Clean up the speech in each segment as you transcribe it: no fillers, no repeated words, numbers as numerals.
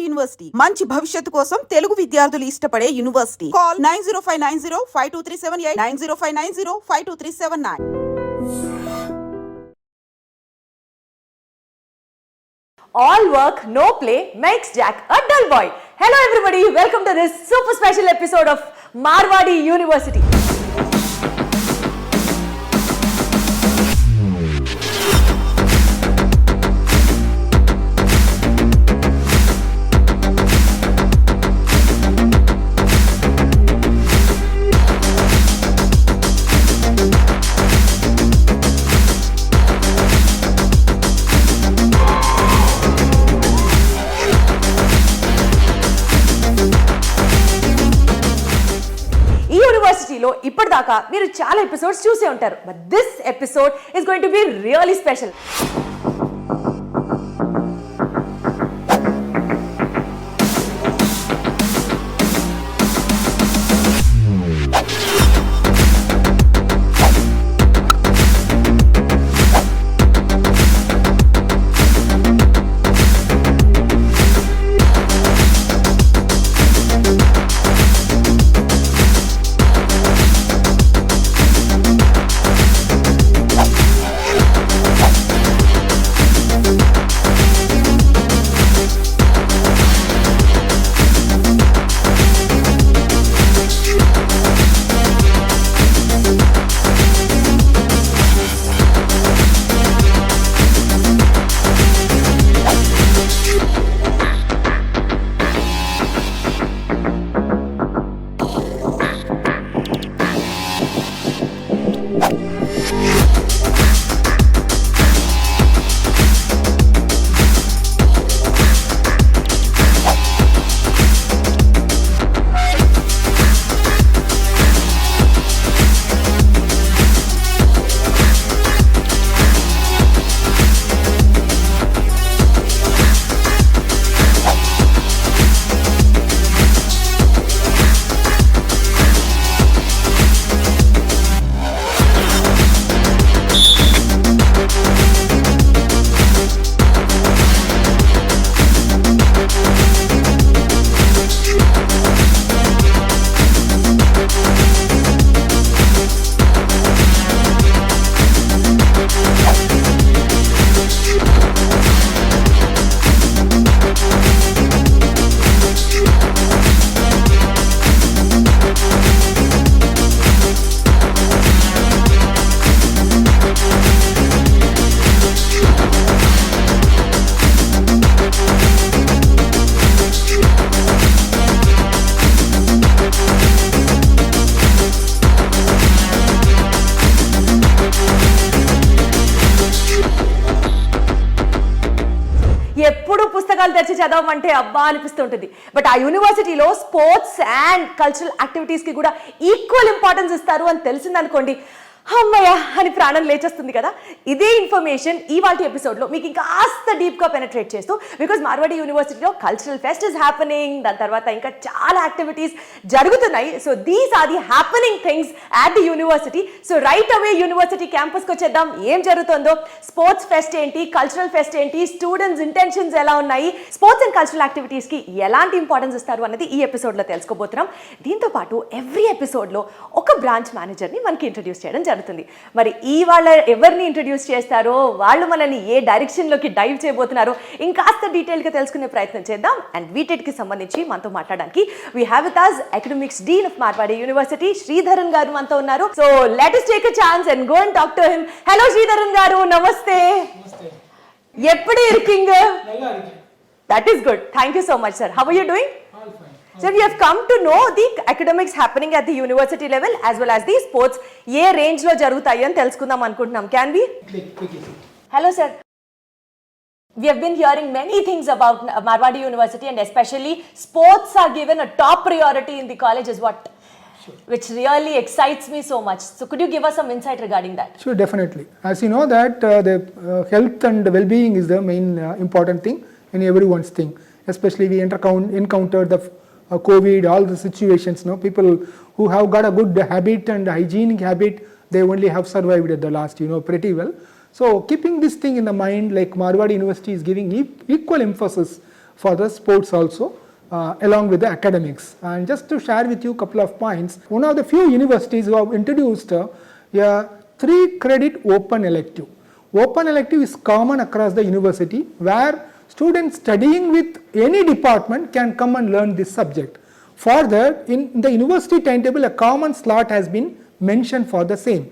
University మంచి భవిష్యత్తు కోసం తెలుగు విద్యార్థులు ఇష్టపడే university. Call 9059052378 9059052379. All work, no play makes Jack a dull boy. Hello everybody, welcome to this super special episode of Marwadi University. ఇప్పటిదాకా మీరు చాలా ఎపిసోడ్స్ చూసే ఉంటారు, but this episode is going to be really special. ఎప్పుడు పుస్తకాలు తెరిచి చదవమంటే అబ్బా అనిపిస్తుంటుంది, బట్ ఆ యూనివర్సిటీలో స్పోర్ట్స్ అండ్ కల్చరల్ యాక్టివిటీస్కి కూడా ఈక్వల్ ఇంపార్టెన్స్ ఇస్తారు అని తెలిసిందనుకోండి, అమ్మయ్య అని ప్రాణం లేచేస్తుంది కదా. ఇదే ఇన్ఫర్మేషన్ ఇవాళ ఎపిసోడ్లో మీకు ఇంకా కాస్త డీప్గా పెనట్రేట్ చేస్తూ, బికాజ్ మార్వాడి యూనివర్సిటీలో కల్చరల్ ఫెస్ట్ ఇస్ హ్యాపెనింగ్, దాని తర్వాత ఇంకా చాలా యాక్టివిటీస్ జరుగుతున్నాయి. So these are the happening things at the university. So right away university క్యాంపస్కి వచ్చేద్దాం. ఏం జరుగుతుందో, స్పోర్ట్స్ ఫెస్ట్ ఏంటి, కల్చరల్ ఫెస్ట్ ఏంటి, స్టూడెంట్స్ ఇంటెన్షన్స్ ఎలా ఉన్నాయి, స్పోర్ట్స్ అండ్ కల్చరల్ యాక్టివిటీస్కి ఎలాంటి ఇంపార్టెన్స్ ఇస్తారు అన్నది ఈ ఎపిసోడ్లో తెలుసుకోబోతున్నాం. దీంతో పాటు ఎవ్రీ ఎపిసోడ్లో ఒక బ్రాంచ్ మేనేజర్ని మనకి ఇంట్రడ్యూస్ చేయడం జరుగుతుంది. మరి ఇవాళ ఎవరిని ఇంట్రడ్యూస్ చేస్తారో, వాళ్ళు మనల్ని ఏ డైరెక్షన్లోకి డైవ్ చేయబోతున్నారో ఇంకాస్త డీటెయిల్గా తెలుసుకునే ప్రయత్నం చేద్దాం. అండ్ వీటెట్కి సంబంధించి మనతో మాట్లాడడానికి we have with us academics dean of Marwadi university Sridharan గారు మనతో ఉన్నారు. So let us take a chance and go and talk to him. Hello Sridharan గారు, నమస్తే. ఎప్పుడు ఇరికింగ్? That is good. Thank you so much sir. How are you doing? So we have come to know the academics happening at the university level as well as the sports A range లో జరుగుతాయి అని తెలుసుకుందాం అనుకుంటున్నాం. Can we? Hello sir. We have been hearing many things about Marwadi University and especially sports are given a top priority in the college is what? Sure. Which really excites me so much. So could you give us some insight regarding that? Sure, definitely. As you know that the health and well-being is the main important thing in everyone's thing. Especially we encounter the COVID, all the situations, people who have got a good habit and hygienic habit, they only have survived at the last, pretty well. So keeping this thing in the mind, like Marwadi University is giving equal emphasis for the sports also, along with the academics. And just to share with you a couple of points, one of the few universities who have introduced a 3-credit open elective. Open elective is common across the university, where students studying with any department can come and learn this subject. Further, in the university timetable, a common slot has been mentioned for the same.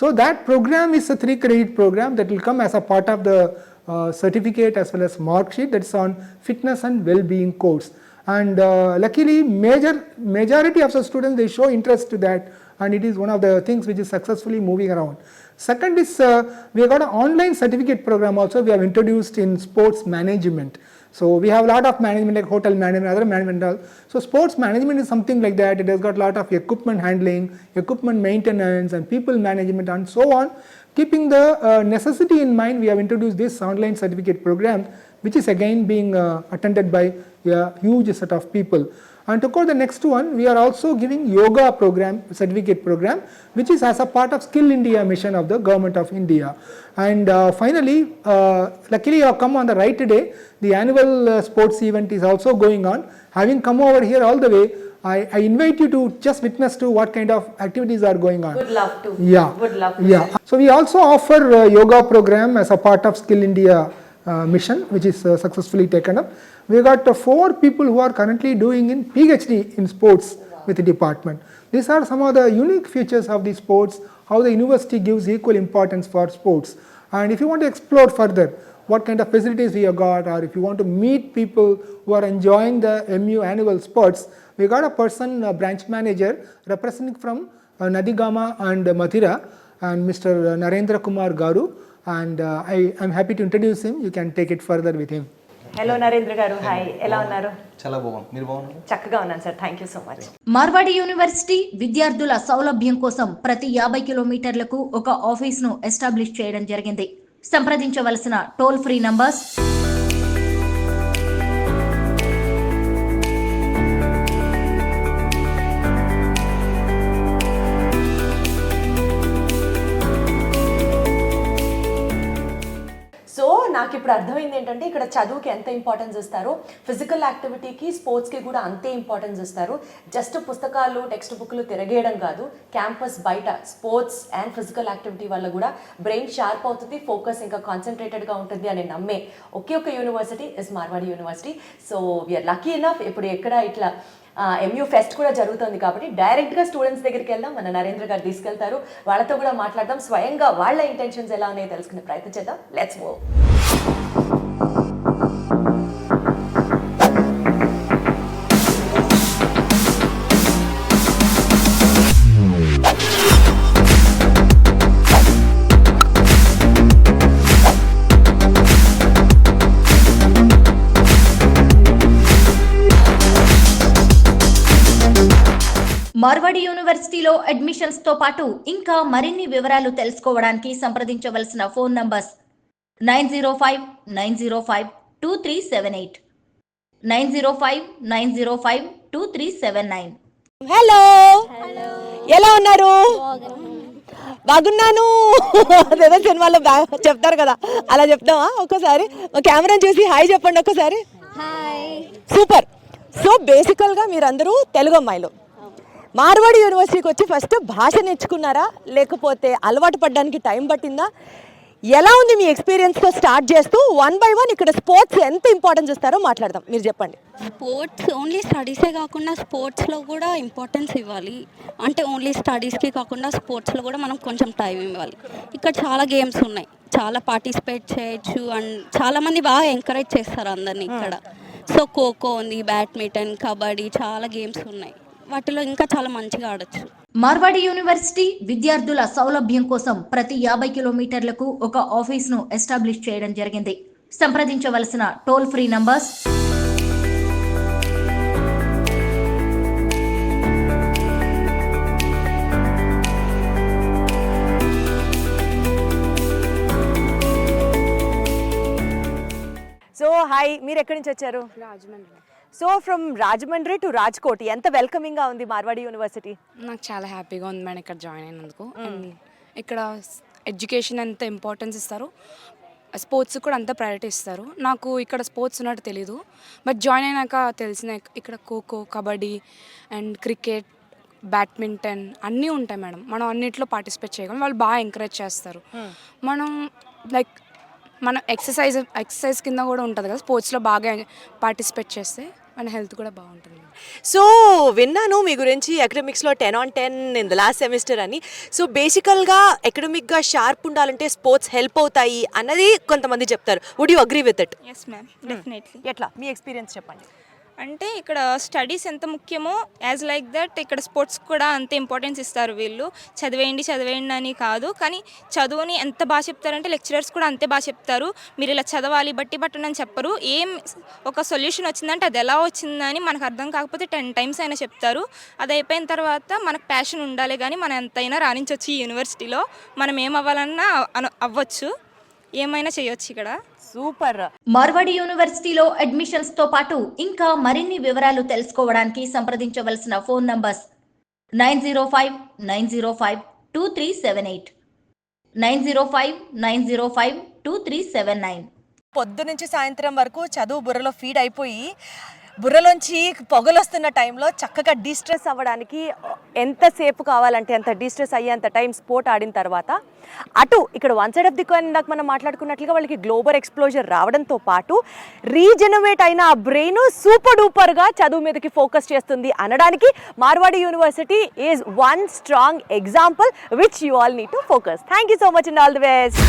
So that program is a 3-credit program that will come as a part of the certificate as well as mark sheet, that's on fitness and well-being course. And luckily, majority of the students, they show interest to that, and it is one of the things which is successfully moving around. Second is we have got an online certificate program also we have introduced in sports management. So we have a lot of management like hotel management, other management. So sports management is something like that. It has got a lot of equipment handling, equipment maintenance, and people management, and so on. Keeping the necessity in mind, we have introduced this online certificate program, which is again being attended by a huge set of people. And to go the next one, we are also giving yoga program, certificate program, which is as a part of Skill India mission of the Government of India. And finally, luckily you have come on the right day. The annual sports event is also going on. Having come over here all the way, I invite you to just witness to what kind of activities are going on. Would love to. Yeah. Would love to. Yeah. So we also offer yoga program as a part of Skill India mission, which is successfully taken up. We got 4 people who are currently doing in PhD in sports with the department. These are some of the unique features of the sports, how the university gives equal importance for sports. And if you want to explore further what kind of facilities we have got, or if you want to meet people who are enjoying the MU annual sports, we got a person, a branch manager representing from Nadigama and Mathura, and Mr. Narendra Kumar Garu, and I am happy to introduce him. You can take it further with him. Hello Narendra గారు, hi, ఎలా ఉన్నారు? చాలా బాగుంది. మీరు బాగున్నారు? చక్కగా ఉన్నాను sir, thank you so much. Marwadi university విద్యార్థుల సౌలభ్యం కోసం ప్రతి 50 కిలోమీటర్లకు ఒక ఆఫీస్ను ఎస్టాబ్లిష్ చేయడం జరిగింది. సంప్రదించవలసిన టోల్ ఫ్రీ నంబర్స్ నాకు ఇప్పుడు అర్థమైంది ఏంటంటే ఇక్కడ చదువుకి ఎంత ఇంపార్టెన్స్ ఇస్తారో, ఫిజికల్ యాక్టివిటీకి, స్పోర్ట్స్కి కూడా అంతే ఇంపార్టెన్స్ ఇస్తారు. జస్ట్ పుస్తకాలు, టెక్స్ట్ బుక్లు తిరగేయడం కాదు, క్యాంపస్ బయట స్పోర్ట్స్ అండ్ ఫిజికల్ యాక్టివిటీ వల్ల కూడా బ్రెయిన్ షార్ప్ అవుతుంది, ఫోకస్ ఇంకా కాన్సన్ట్రేటెడ్గా ఉంటుంది అని నమ్మే ఒకే ఒక university is Marwadi university. So we are lucky enough ఇప్పుడు ఎక్కడ ఇట్లా MU ఫెస్ట్ కూడా జరుగుతుంది కాబట్టి డైరెక్ట్గా స్టూడెంట్స్ దగ్గరికి వెళ్దాం. మన నరేంద్ర గారు తీసుకెళ్తారు, వాళ్ళతో కూడా మాట్లాడదాం, స్వయంగా వాళ్ళ ఇంటెన్షన్స్ ఎలా ఉన్నాయో తెలుసుకునే ప్రయత్నం చేద్దాం. Let's move. మార్వాడి యూనివర్సిటీలో అడ్మిషన్స్ తో పాటు ఇంకా మరిన్ని వివరాలు తెలుసుకోవడానికి సంప్రదించవలసిన ఫోన్ నంబర్స్ 9059052378 9059052379. హలో, ఎలా ఉన్నారు? బాగున్నాను. అదేదో సినిమాలో చెప్తారు కదా, అలా చెప్తామా? ఒక్కసారి కెమెరా చూసి హాయ్ చెప్పండి ఒక్కసారి. సూపర్. సో బేసికల్గా మీరందరూ తెలుగు అమ్మాయిలు మార్వాడి యూనివర్సిటీకి వచ్చి ఫస్ట్ భాష నేర్చుకున్నారా, లేకపోతే అలవాటు పడడానికి టైం పట్టిందా? ఎలా ఉంది మీ ఎక్స్పీరియన్స్తో స్టార్ట్ చేస్తూ 1 by 1 ఇక్కడ స్పోర్ట్స్ ఎంత ఇంపార్టెన్స్ ఇస్తారో మాట్లాడదాం. మీరు చెప్పండి. స్పోర్ట్స్ ఓన్లీ స్టడీసే కాకుండా స్పోర్ట్స్లో కూడా ఇంపార్టెన్స్ ఇవ్వాలి. అంటే ఓన్లీ స్టడీస్కి కాకుండా స్పోర్ట్స్లో కూడా మనం కొంచెం టైం ఇవ్వాలి. ఇక్కడ చాలా గేమ్స్ ఉన్నాయి, చాలా పార్టిసిపేట్ చేయొచ్చు, అండ్ చాలామంది బాగా ఎంకరేజ్ చేస్తారు అందరినీ ఇక్కడ. సో ఖోఖో ఉంది, బ్యాడ్మింటన్, కబడ్డీ, చాలా గేమ్స్ ఉన్నాయి. వాటిలో ఇంకా చాలా మంచిగా ఆడొచ్చు. మార్వాడి యూనివర్సిటీ విద్యార్థుల సౌలభ్యం కోసం ప్రతి 50 కిలోమీటర్లకు ఒక ఆఫీస్ను ఎస్టాబ్లిష్ చేయడం జరిగింది. సంప్రదించవలసిన toll free numbers so hi, మీరు ఎక్కడి నుంచి వచ్చారు? Rajahmundry. So from Rajahmundry to Rajkot, ఎంత వెల్కమింగ్గా ఉంది మార్వాడి యూనివర్సిటీ? నాకు చాలా హ్యాపీగా ఉంది మేడం ఇక్కడ జాయిన్ అయినందుకు. అండ్ ఇక్కడ ఎడ్యుకేషన్ ఎంత ఇంపార్టెన్స్ ఇస్తారు, స్పోర్ట్స్ కూడా అంత ప్రయారిటీ ఇస్తారు. నాకు ఇక్కడ స్పోర్ట్స్ ఉన్నట్టు తెలీదు, బట్ జాయిన్ అయినాక తెలిసిన ఇక్కడ kho kho, kabaddi and cricket, badminton అన్నీ ఉంటాయి మేడం. మనం అన్నిట్లో పార్టిసిపేట్ చేయగలం. వాళ్ళు బాగా ఎంకరేజ్ చేస్తారు. మనం లైక్ మన ఎక్సర్సైజ్ కింద కూడా ఉంటుంది కదా, స్పోర్ట్స్లో బాగా పార్టిసిపేట్ చేస్తే మన హెల్త్ కూడా బాగుంటుంది. సో విన్నాను మీ గురించి అకాడమిక్స్లో 10 on 10 in the last semester అని. సో బేసికల్గా అకాడమిక్గా షార్ప్ ఉండాలంటే స్పోర్ట్స్ హెల్ప్ అవుతాయి అన్నది కొంతమంది చెప్తారు. Would you agree with it? Yes ma'am, definitely. ఎట్లా మీ ఎక్స్పీరియన్స్ చెప్పండి. అంటే ఇక్కడ స్టడీస్ ఎంత ముఖ్యమో యాజ్ లైక్ దట్ ఇక్కడ స్పోర్ట్స్ కూడా అంతే ఇంపార్టెన్స్ ఇస్తారు. వీళ్ళు చదివేయండి అని కాదు, కానీ చదువుని ఎంత బాగా చెప్తారంటే లెక్చరర్స్ కూడా అంతే బాగా చెప్తారు. మీరు ఇలా చదవాలి బట్టి అని చెప్పరు. ఏం ఒక సొల్యూషన్ వచ్చిందంటే అది ఎలా వచ్చిందని మనకు అర్థం కాకపోతే 10 times అయినా చెప్తారు. అది అయిపోయిన తర్వాత మనకు ప్యాషన్ ఉండాలి, కానీ మనం ఎంతైనా రాణించవచ్చు ఈ యూనివర్సిటీలో. మనం ఏం అవ్వాలన్నా అవ్వచ్చు, ఏమైనా చేయొచ్చు ఇక్కడ. సూపర్. మార్వాడి యూనివర్సిటీలో అడ్మిషన్స్ తో పాటు ఇంకా మరిన్ని వివరాలు తెలుసుకోవడానికి సంప్రదించవలసిన ఫోన్ నంబర్స్ 9059052378, 9059052379. పొద్దు నుంచి సాయంత్రం వరకు చదువు బుర్రలో ఫీడ్ అయిపోయి బుర్రలోంచి పొగలు వస్తున్న టైంలో చక్కగా డిస్ట్రెస్ అవ్వడానికి ఎంతసేపు కావాలంటే అంత డిస్ట్రెస్ అయ్యేంత టైం స్పోర్ట్ ఆడిన తర్వాత అటు ఇక్కడ one side of the coin ఇందాక మనం మాట్లాడుకున్నట్లుగా వాళ్ళకి గ్లోబల్ ఎక్స్ప్లోజర్ రావడంతో పాటు రీజనరేట్ అయిన ఆ బ్రెయిన్ సూపర్ డూపర్గా చదువు మీదకి ఫోకస్ చేస్తుంది అనడానికి Marwadi university is one strong example which you all need to focus. Thank you so much and all the best.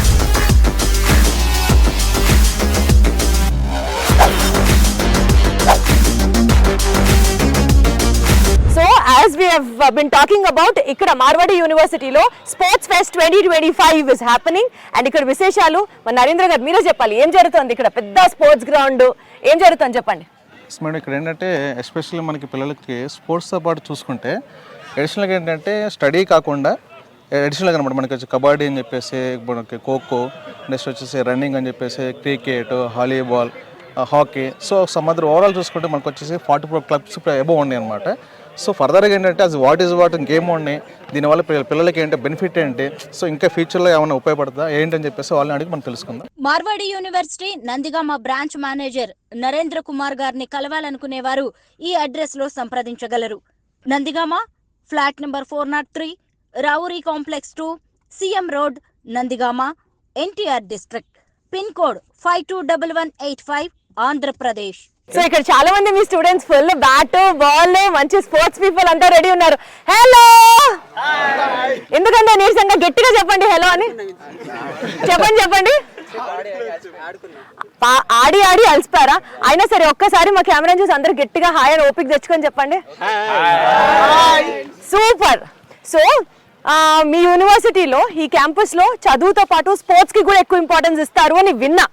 So as we have been talking about, ఇక్కడ మార్వాడి యూనివర్సిటీలో sports pest 2025 is happening and ఇక్కడ విశేషాలు మన నరేంద్ర గారు మీరే చెప్పాలి. ఏం జరుగుతుంది ఇక్కడ? పెద్ద స్పోర్ట్స్ గ్రౌండ్, ఏం జరుగుతుంది చెప్పండి. మేడం ఇక్కడ ఏంటంటే ఎస్పెషల్లీ మనకి పిల్లలకి స్పోర్ట్స్తో పాటు చూసుకుంటే అడిషనల్గా ఏంటంటే స్టడీ కాకుండా అడిషనల్గా అనమాట మనకి వచ్చి కబడ్డీ అని చెప్పేసి, మనకి ఖోఖో, నెక్స్ట్ వచ్చేసి రన్నింగ్ అని చెప్పేసి, cricket, volleyball, hockey. So సమ్మదర్ overall చూసుకుంటే మనకు వచ్చేసి 44 క్లబ్స్ అబోవ్ ఉన్నాయి అనమాట. సో ఫర్దర్గా ఏంటంటే అది వాట్ గేమ్ ఉన్నాయి, దీనివల్ల పిల్లలకి ఏంటంటే బెనిఫిట్ ఏంటి, సో ఇంకా ఫ్యూచర్లో ఏమైనా ఉపయోగపడుతుందా ఏంటని చెప్పేసి వాళ్ళని అడిగి మనం తెలుసుకుందాం. Marwadi university Nandigama branch manager Narendra Kumar గారిని కలవాలనుకునేవారు ఈ అడ్రస్ లో సంప్రదించగలరు. Nandigama, flat number 403, Ravuri complex 2, CM road, Nandigama, NTR district. Pin code 521185, Andhra Pradesh. So ఇక్కడ చాలా మంది మీ స్టూడెంట్స్ ఫుల్ బ్యాట్ బాల్ మంచి స్పోర్ట్స్ పీపుల్ అంతా రెడీ ఉన్నారు. హలో, ఎందుకంటే నీరసంగా గట్టిగా చెప్పండి హలో అని చెప్పండి. ఆడి అలసిపారా? అయినా సరే ఒక్కసారి మా కెమెరా చూసి అందరు గట్టిగా హాయ్ అని ఓపిక తెచ్చుకొని చెప్పండి. సూపర్. సో మీ యూనివర్సిటీలో ఈ క్యాంపస్లో చదువుతో పాటు స్పోర్ట్స్కి కూడా ఎక్కువ ఇంపార్టెన్స్ ఇస్తారు అని విన్నా.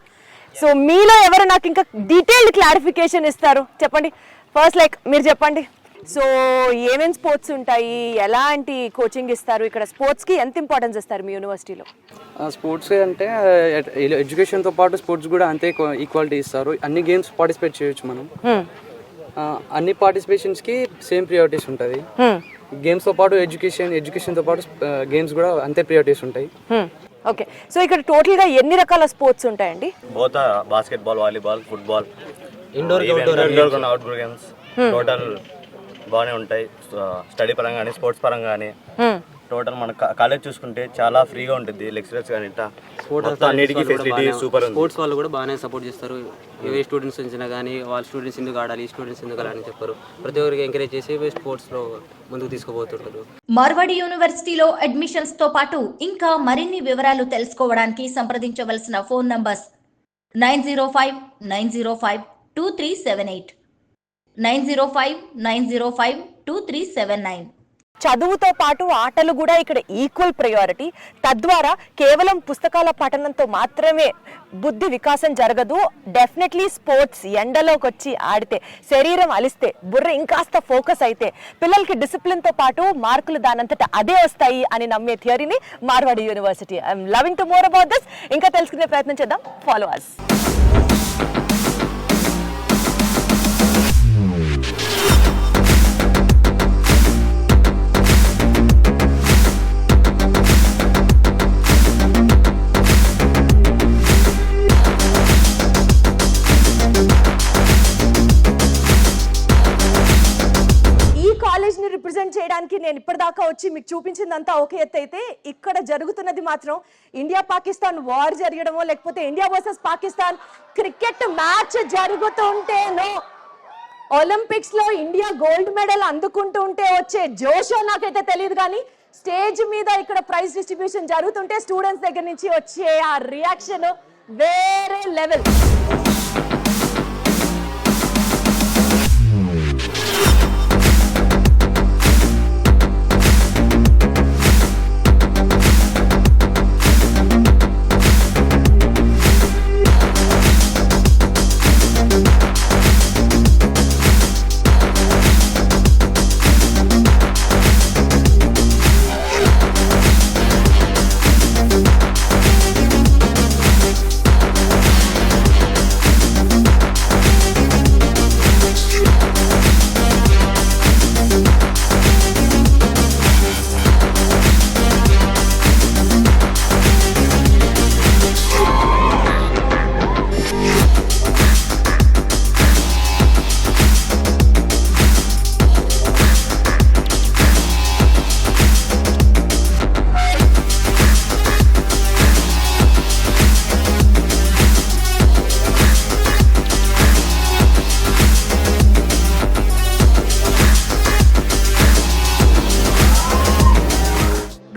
సో మీలో ఎవరు నాకు ఇంకా డీటెయిల్డ్ క్లారిఫికేషన్ ఇస్తారు చెప్పండి. ఫస్ట్ లైక్ మీరు చెప్పండి. సో ఏమేమి స్పోర్ట్స్ ఉంటాయి, ఎలాంటి కోచింగ్ ఇస్తారు, ఇక్కడ స్పోర్ట్స్కి ఎంత ఇంపార్టెన్స్ ఇస్తారు మీ యూనివర్సిటీలో? స్పోర్ట్స్ అంటే ఎడ్యుకేషన్తో పాటు స్పోర్ట్స్ కూడా అంతే ఈక్వాలిటీ ఇస్తారు. అన్ని గేమ్స్ పార్టిసిపేట్ చేయొచ్చు మనం. అన్ని పార్టిసిపేషన్స్కి సేమ్ ప్రియారిటీస్ ఉంటుంది. గేమ్స్తో పాటు ఎడ్యుకేషన్తో పాటు గేమ్స్ కూడా అంతే ప్రియారిటీస్ ఉంటాయి. ఓకే. సో ఇక్కడ టోటల్గా ఎన్ని రకాల స్పోర్ట్స్ ఉంటాయండి? Both basketball, volleyball, football, indoor outdoor games total బాగానే ఉంటాయి. స్టడీ పరంగా కానీ స్పోర్ట్స్ పరంగా కానీ టోటల్ మన కాలేజ్ చూసుకుంటే చాలా ఫ్రీగా ఉంటుంది. లెక్చరర్స్ కానీ అన్నిటికీ ఫెసిలిటీ సూపర్ ఉంది. స్పోర్ట్స్ వాళ్ళు కూడా బాగానే సపోర్ట్ చేస్తారు. ఏ స్టూడెంట్స్ వచ్చినా కానీ వాళ్ళ స్టూడెంట్స్ ఎందుకు ఆడాలి, ఈ స్టూడెంట్స్ ఎందుకు ఆడాలని చెప్పారు. ప్రతి ఒక్కరికి ఎంకరేజ్ చేసి స్పోర్ట్స్లో ముందుకు తీసుకుపోతుంటారు. మార్వాడి యూనివర్సిటీలో అడ్మిషన్స్ తో పాటు ఇంకా మరిన్ని వివరాలు తెలుసుకోవడానికి సంప్రదించవలసిన ఫోన్ నంబర్స్ 9059052378, 9059052379. చదువుతో పాటు ఆటలు కూడా ఇక్కడ ఈక్వల్ ప్రయారిటీ. తద్వారా కేవలం పుస్తకాల పఠనంతో మాత్రమే బుద్ధి వికాసం జరగదు. డెఫినెట్లీ స్పోర్ట్స్ ఎండలోకి వచ్చి ఆడితే, శరీరం అలిస్తే, బుర్ర ఇంకాస్త ఫోకస్ అయితే పిల్లలకి డిసిప్లిన్తో పాటు మార్కులు దానంతటా అదే వస్తాయి అని నమ్మే థియరీని Marwadi university. I'm loving to more about this. ఇంకా తెలుసుకునే ప్రయత్నం చేద్దాం. Follow us. రిప్రజెంట్ చేయడానికి నేను ఇప్పటిదాకా వచ్చి మీకు చూపించిందంతా ఒక ఎత్తు అయితే, ఇక్కడ జరుగుతున్నది మాత్రం ఇండియా పాకిస్తాన్ వార్ జరగడమో లేకపోతే India versus Pakistan cricket match జరుగుతుంటేనో ఒలింపిక్స్ లో ఇండియా గోల్డ్ మెడల్ అందుకుంటూ ఉంటే వచ్చే జోషో నాకైతే తెలియదు, కానీ స్టేజ్ మీద ఇక్కడ ప్రైజ్ డిస్ట్రిబ్యూషన్ జరుగుతుంటే స్టూడెంట్స్ దగ్గర నుంచి వచ్చే ఆ రియాక్షన్ వేరే level.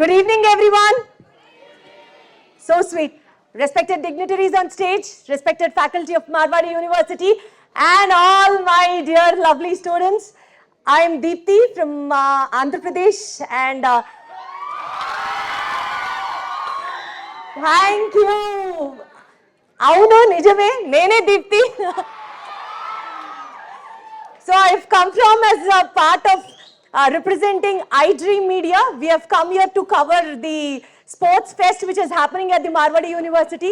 Good evening, everyone. So sweet. Respected dignitaries on stage, respected faculty of Marwadi University, and all my dear lovely students. I am Deepthi from Andhra Pradesh, and thank you. Avunu nijame, nene Deepthi. So I've come from as a part of representing iDream Media. We have come here to cover the sports fest which is happening at the Marwadi University.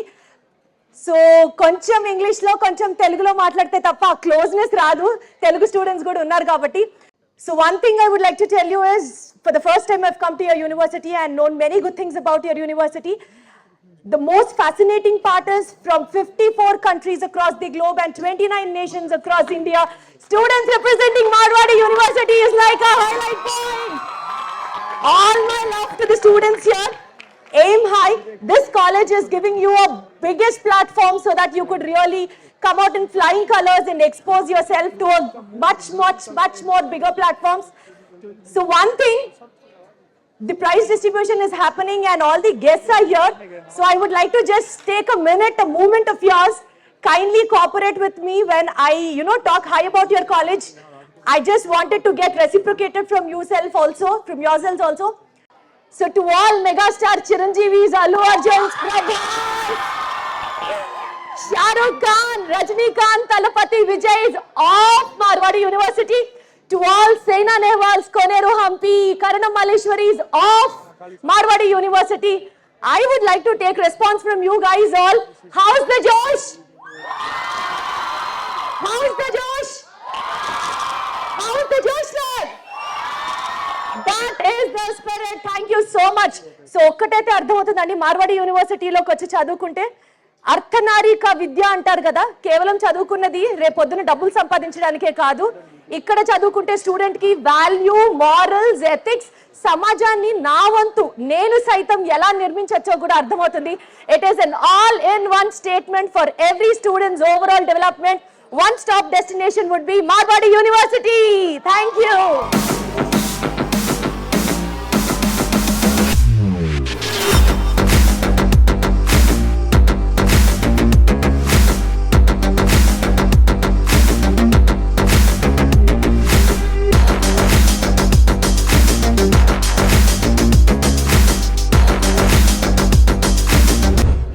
So koncham English lo koncham Telugu lo maatladte tappa closeness raadu, Telugu students kuda unnaru kabatti. So one thing I would like to tell you is, for the first time I've come to your university and known many good things about your university. The most fascinating part is, from 54 countries across the globe and 29 nations across India, students representing Marwadi University is like a highlight point. All my love to the students here. Aim high. This college is giving you a biggest platform so that you could really come out in flying colors and expose yourself to a much more bigger platforms. So one thing, the prize distribution is happening and all the guests are here. So I would like to just take a moment of yours. Kindly cooperate with me when I, talk high about your college. I just wanted to get reciprocated from yourselves also. So to all megastar Chiranjeevis, Allu Arjun, Prabhas, Shah Rukh Khan, Rajnikant, Talapati, Vijay's of Marwadi University. To all Saina Nehwals, Koneru Hampi, Karanam Malleshwaris of Marwadi University, I would like to take response from you guys all. How's the Josh? How's the Josh? How's the Josh, sir? That is the spirit. Thank you so much. So ఒక్కటైతే అర్థమవుతుందండి, మార్వాడి యూనివర్సిటీలోకి వచ్చి చదువుకుంటే అర్థనారీక విద్య అంటారు కదా, కేవలం చదువుకున్నది రేపొద్దున డబ్బులు సంపాదించడానికే కాదు. ఇక్కడ చదువుకుంటే స్టూడెంట్ కి వాల్యూ, మారల్స్, ఎథిక్స్, సమాజాన్ని నా వంతు నేను సైతం ఎలా నిర్మించచ్చో కూడా అర్థమవుతుంది. It is an all in one statement for every students overall development. One stop destination would be Marwadi university. Thank you.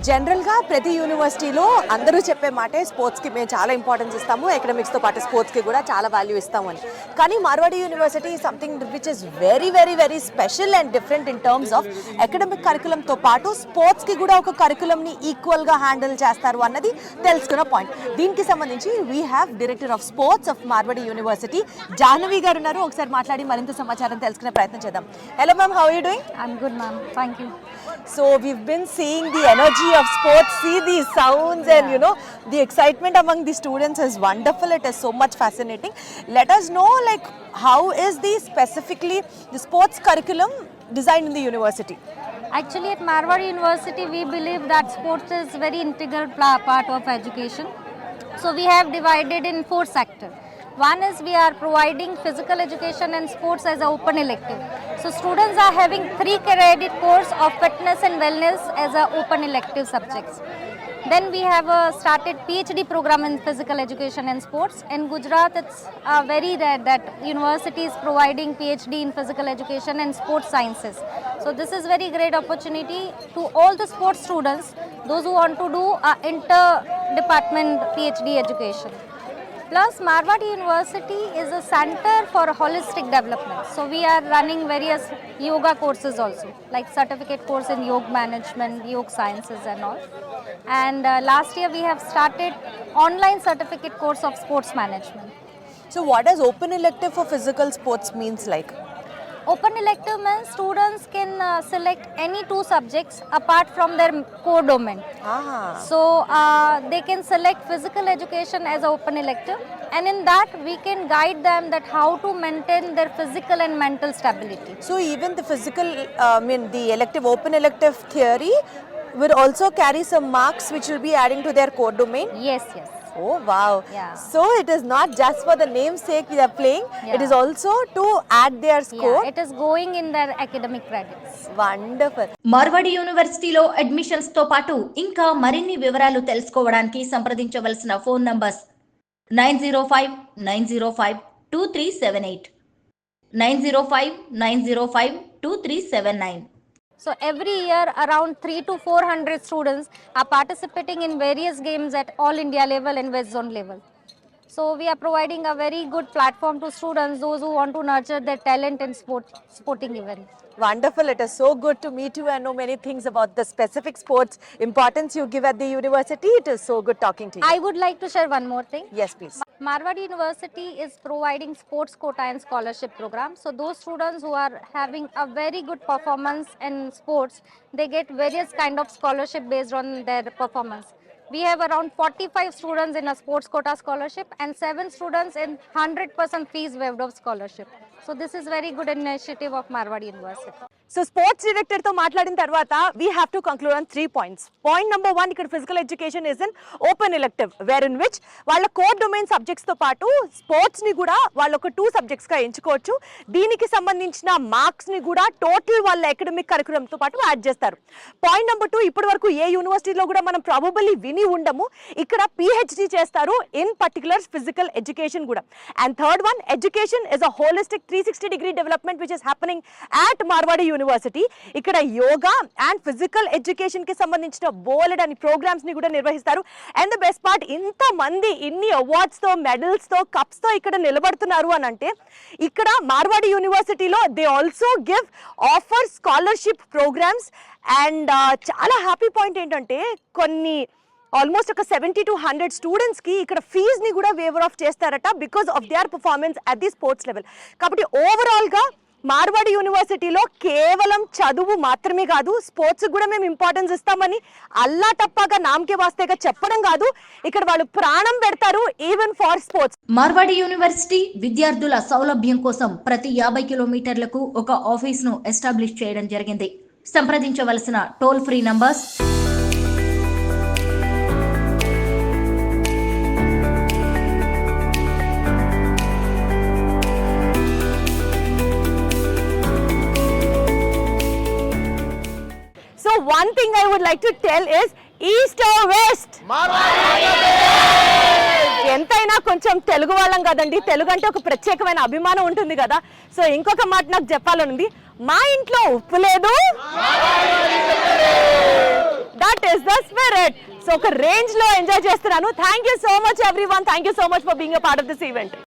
జనరల్గా ప్రతి యూనివర్సిటీలో అందరూ చెప్పే మాటే స్పోర్ట్స్కి మేము చాలా ఇంపార్టెన్స్ ఇస్తాము, ఎకడమిక్స్తో పాటు స్పోర్ట్స్కి కూడా చాలా వాల్యూ ఇస్తాము అని. కానీ Marwadi university something which is very very very special and different in terms of academic కరికులంతో పాటు స్పోర్ట్స్కి కూడా ఒక కరికులంని ఈక్వల్గా హ్యాండిల్ చేస్తారు అన్నది తెలుసుకున్న పాయింట్. దీనికి సంబంధించి we have director of sports of Marwadi university Jahnavi గారు ఉన్నారు. ఒకసారి మాట్లాడి మరింత సమాచారం తెలుసుకునే ప్రయత్నం చేద్దాం. Hello ma'am, how are you doing? I'm good, ma'am. Thank you. So we've been seeing the energy of sports see these sounds and you know the excitement among the students is wonderful. It is so much fascinating. Let us know like how is the specifically the sports curriculum designed in the university? Actually, at Marwari University, we believe that sports is very integral part of education. So we have divided in 4 sectors. One is we are providing physical education and sports as an open elective. So students are having 3 credit course of fitness and wellness as an open elective subjects. Then we have started PhD program in physical education and sports. In Gujarat, it's very rare that university is providing PhD in physical education and sports sciences. So this is very great opportunity to all the sports students, those who want to do inter-department PhD education. Plus, Marwari University is a center for holistic development. So we are running various yoga courses also, like certificate course in yoga management, yoga sciences and all. And last year we have started online certificate course of sports management. So what does open elective for physical sports means like? Open elective means students can select any 2 subjects apart from their core domain. So they can select physical education as an open elective, and in that we can guide them that how to maintain their physical and mental stability. So even the physical, the elective, open elective theory will also carry some marks which will be adding to their core domain? Yes, yes. Oh wow. Yeah. So it is not just for the namesake they are playing, Yeah. it is also to add their score. Yeah, it is going in their academic credits. Wonderful. Marwadi యూనివర్సిటీలో admissions తో పాటు ఇంకా మరిన్ని వివరాలు తెలుసుకోవడానికి సంప్రదించవలసిన phone numbers 9059052378 9059052379. So every year around 300 to 400 students are participating in various games at all India level and West Zone level. So we are providing a very good platform to students, those who want to nurture their talent in sporting events. Wonderful. It is so good to meet you and know many things about the specific sports importance you give at the university. It is so good talking to you. I would like to share one more thing. Yes, please. Marwari University is providing sports quota and scholarship program. So those students who are having a very good performance in sports, they get various kind of scholarship based on their performance. We have around 45 students in a sports quota scholarship and 7 students in 100% fees waived of scholarship. So this is very good initiative of Marwari University. So sports director తో మాట్లాడిన తర్వాత we have to conclude on 3 points. Point number 1, ఇక్కడ physical education is an open elective wherein which వాళ్ళ core domain subjects తో పాటు sports ని కూడా వాళ్ళు ఒక 2 subjects గా ఎంచుకోవచ్చు. దీనికి సంబంధించిన మార్క్స్ ని కూడా టోటల్ వాళ్ళ అకాడమిక్ కరికులం తో పాటు యాడ్ చేస్తారు. పాయింట్ నెంబర్ 2, ఇప్పటి వరకు ఏ యూనివర్సిటీలో కూడా మనం ప్రాబబల్లీ విని ఉండము, ఇక్కడ PhD చేస్తారు ఇన్ పర్టికులర్ ఫిజికల్ ఎడ్యుకేషన్ కూడా. And third one, education is a holistic 360-degree development which is happening at Marwadi university. ఇక్కడ యోగా అండ్ ఫిజికల్ ఎడ్యుకేషన్ కి సంబంధించిన బోలెడ్ అని ప్రోగ్రామ్స్ ని కూడా నిర్వహిస్తారు. అండ్ ద బెస్ట్ పార్ట్, ఇంత మంది ఇన్ని అవార్డ్స్ తో, మెడల్స్ తో, కప్స్ తో ఇక్కడ నిలబడుతున్నారు అని అంటే ఇక్కడ మార్వాడి యూనివర్సిటీలో they also give offer scholarship programmes. And చాలా హ్యాపీ పాయింట్ ఏంటంటే కొన్ని ఆల్మోస్ట్ ఒక 70 to 100 స్టూడెంట్స్కి ఇక్కడ ఫీజ్ని కూడా వేవర్ ఆఫ్ చేస్తారట because of their performance at the sports level. కాబట్టి ఓవరాల్గా మార్వాడి యూనివర్సిటీలో కేవలం చదువు మాత్రమే కాదు, స్పోర్ట్స్ కూడా మేము ఇంపార్టెన్స్ ఇస్తామని అల్లా టప్పాగా నామకే వాస్తేగా చెప్పడం కాదు, ఇక్కడ వాళ్ళు ప్రాణం పెడతారు even for sports. Marwadi university విద్యార్థుల సౌలభ్యం కోసం ప్రతి 50 కిలోమీటర్లకు ఒక ఆఫీస్ను ఎస్టాబ్లిష్ చేయడం జరిగింది. సంప్రదించవలసిన toll free numbers 1 thing I would like to tell is East or West? ఎంతైనా కొంచెం తెలుగు వాళ్ళం కదండి, తెలుగు అంటే ఒక ప్రత్యేకమైన అభిమానం ఉంటుంది కదా. సో ఇంకొక మాట నాకు చెప్పాలనుంది, మా ఇంట్లో ఉప్పు లేదు, that is the spirit. So ఒక రేంజ్ లో ఎంజాయ్ చేస్తున్నాను. Thank you so much everyone, thank you so much for being a part of this event.